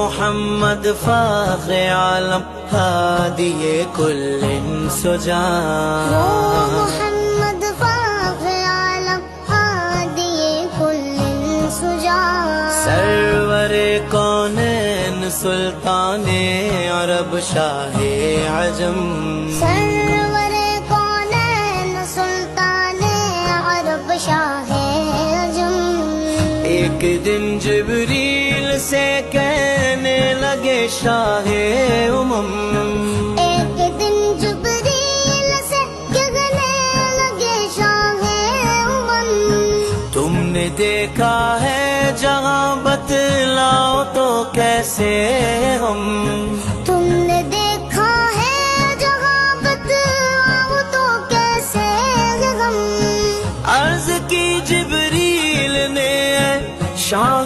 محمد فخر عالم هادی کل سجان، وہ محمد فخر عالم ہادی کل سجان، سرور کونین سلطان عرب شاہ عجم، سرور کونین سلطان عرب شاہ عجم۔ ایک دن جبریل سے کہنے لگے شاہ امم، ایک دن جبریل سے کہنے لگے شاہ امم، تم نے دیکھا ہے جہاں بتلاؤ تو کیسے ہم، تم نے دیکھا ہے جہاں بتلاؤ تو کیسے غم۔ عرض کی جبریل نے شاہ